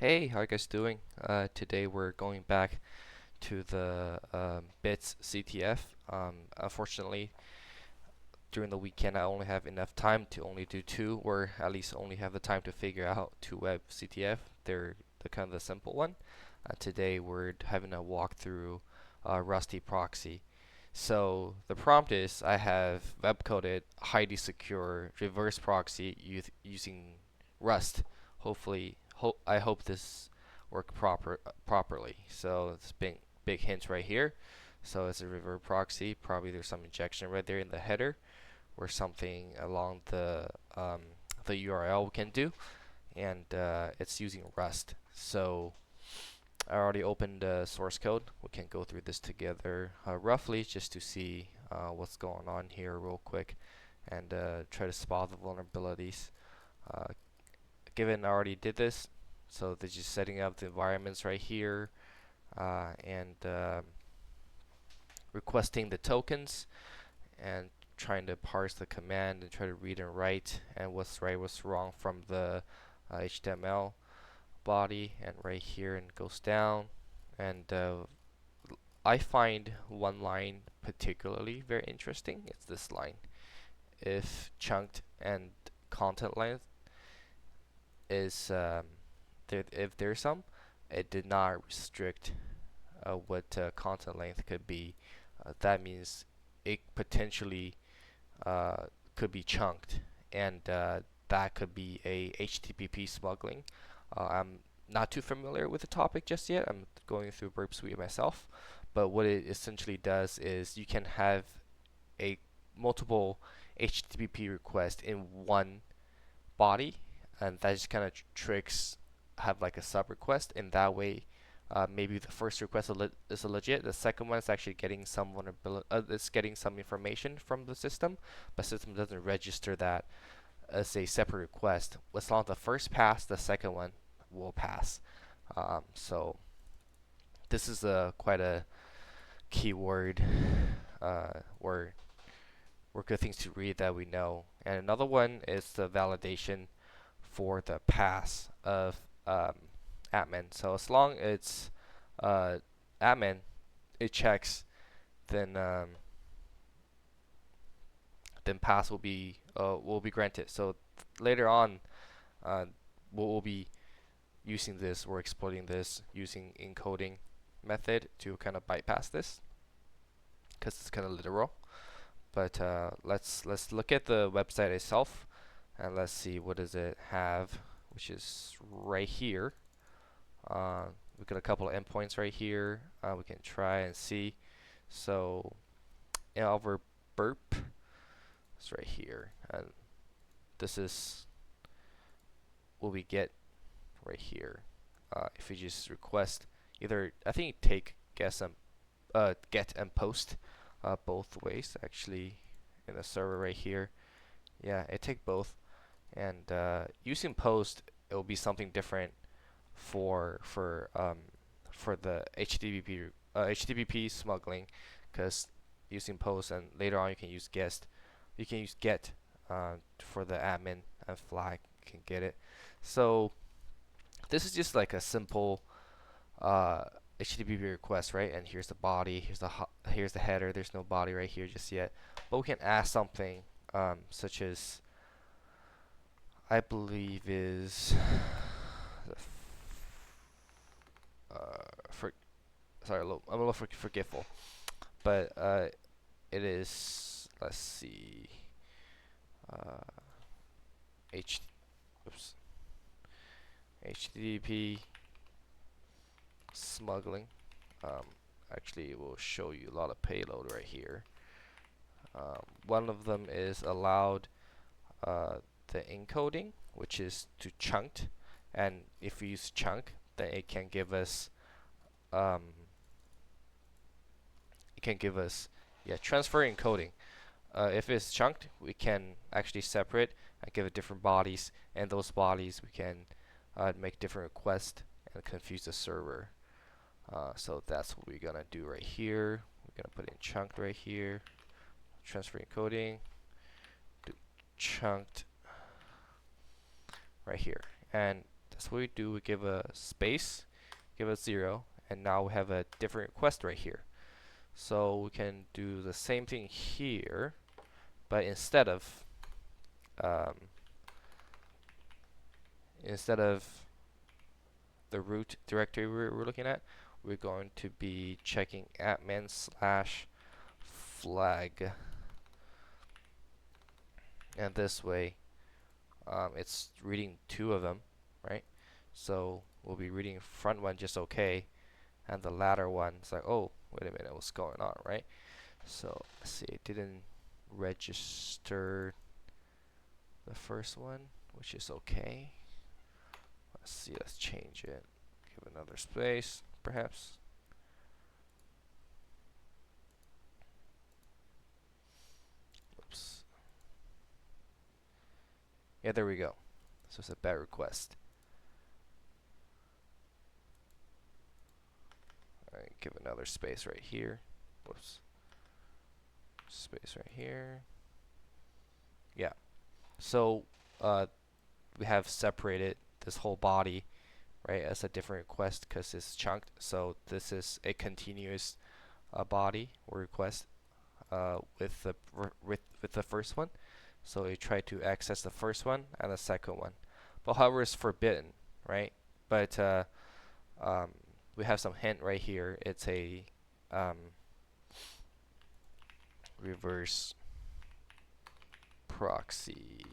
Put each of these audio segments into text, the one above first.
Hey, how you guys doing? Today we're going back to the bits CTF. Unfortunately, during the weekend I only have enough time to only do two, or at least only have the time to figure out two web CTF. They're the kind of the simple one. Today we're having a walk through Rusty Proxy. So the prompt is I have web coded highly secure reverse proxy using Rust. I hope this work properly. So it's big hints right here. So it's a reverse proxy. Probably there's some injection right there in the header or something along the URL we can do, and it's using Rust. So I already opened the source code. We can go through this together roughly just to see what's going on here real quick and try to spot the vulnerabilities. Uh, Given I already did this, so they're just setting up the environments right here and requesting the tokens and trying to parse the command and try to read and write and what's right, what's wrong from the HTML body, and right here and goes down. And I find one line particularly very interesting. It's this line. If chunked and content length is if there's some, it did not restrict what content length could be. That means it potentially could be chunked, and that could be a HTTP smuggling. I'm not too familiar with the topic just yet. I'm going through Burp Suite myself, but what it essentially does is you can have a multiple HTTP request in one body, and that just kind of tricks have like a sub request. In that way, maybe the first request is legit. The second one is actually getting some vulnerability. It's getting some information from the system, but system doesn't register that as a separate request. As long as the first pass, the second one will pass. So this is quite a keyword or good things to read that we know. And another one is the validation for the pass of admin. So as long as it's admin, it checks, then pass will be granted. So later on, uh, we'll be using this or exploiting this using encoding method to kind of bypass this because it's kind of literal. But let's look at the website itself and let's see what does it have, which is right here. We've got a couple of endpoints right here. We can try and see. So over burp, it's right here, and this is what we get right here. If we just request either, I think take get and post both ways actually in the server right here. Yeah, it take both, and using post, it will be something different for the HTTP smuggling, because using post, and later on you can use guest, you can use get for the admin, and flag can get it. So this is just like a simple HTTP request, right? And here's the body, here's the header. There's no body right here just yet, but we can add something such as I believe is for sorry, I'm a little forgetful, but it is, let's see, uh, H oops, HTTP smuggling. Um, Actually, it will show you a lot of payload right here. One of them is allowed the encoding, which is to chunked, and if we use chunk, then um, it can give us transfer encoding. If it's chunked, we can actually separate and give it different bodies, and those bodies we can make different requests and confuse the server. So that's what we're gonna do right here. We're gonna put in chunked right here, transfer encoding, do chunked right here, and That's what we do. We give a space, give a 0, and now we have a different request right here. So we can do the same thing here, but um, instead of the root directory we're looking at, we're going to be checking admin/flag, and this way it's reading 2 of them, right? So we'll be reading front one just okay, and the latter one is like, oh, wait a minute, what's going on, right? So let's see, it didn't register the first one, which is okay. Let's see, let's change it. Give another space, perhaps. Oops. Yeah, there we go. So it's a bad request. Alright, give another space right here. Whoops. Space right here. Yeah. So we have separated this whole body, right, as a different request because it's chunked. So this is a continuous body or request with the first one. So you try to access the first one and the second one. But however, it's forbidden, right? But we have some hint right here. It's a reverse proxy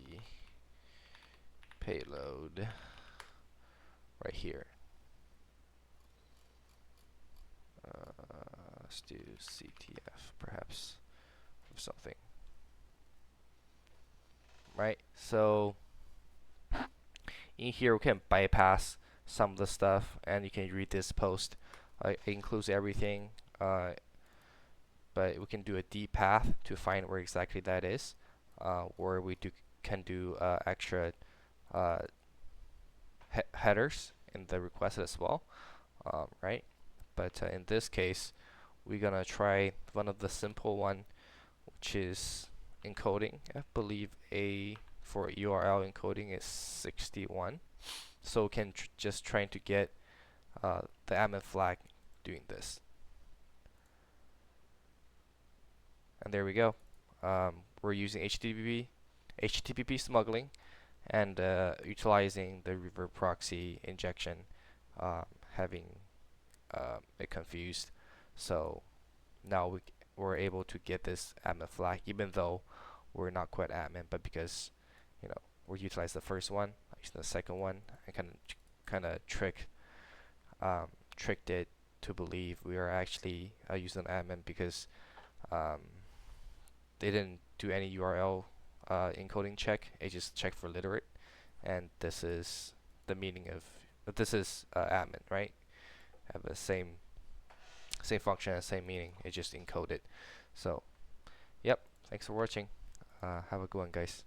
payload right here. Let's do CTF perhaps or something, right? So in here we can bypass some of the stuff, and you can read this post. It includes everything, but we can do a deep path to find where exactly that is, or we can do extra headers in the request as well, right? But in this case, we're gonna try one of the simple one, which is encoding. I believe A for URL encoding is 61. So we can just trying to get the admin flag doing this. And there we go. We're using HTTP smuggling, and utilizing the reverse proxy injection, having it confused. So now we're able to get this admin flag, even though we're not quite admin, but because we utilized the first one, using the second one, and kind of tricked it to believe we are actually using admin because they didn't do any URL encoding check. It just checked for literate, and this is the meaning of this is admin, right? Have the same function and same meaning. It just encoded. So, yep. Thanks for watching. Have a good one, guys.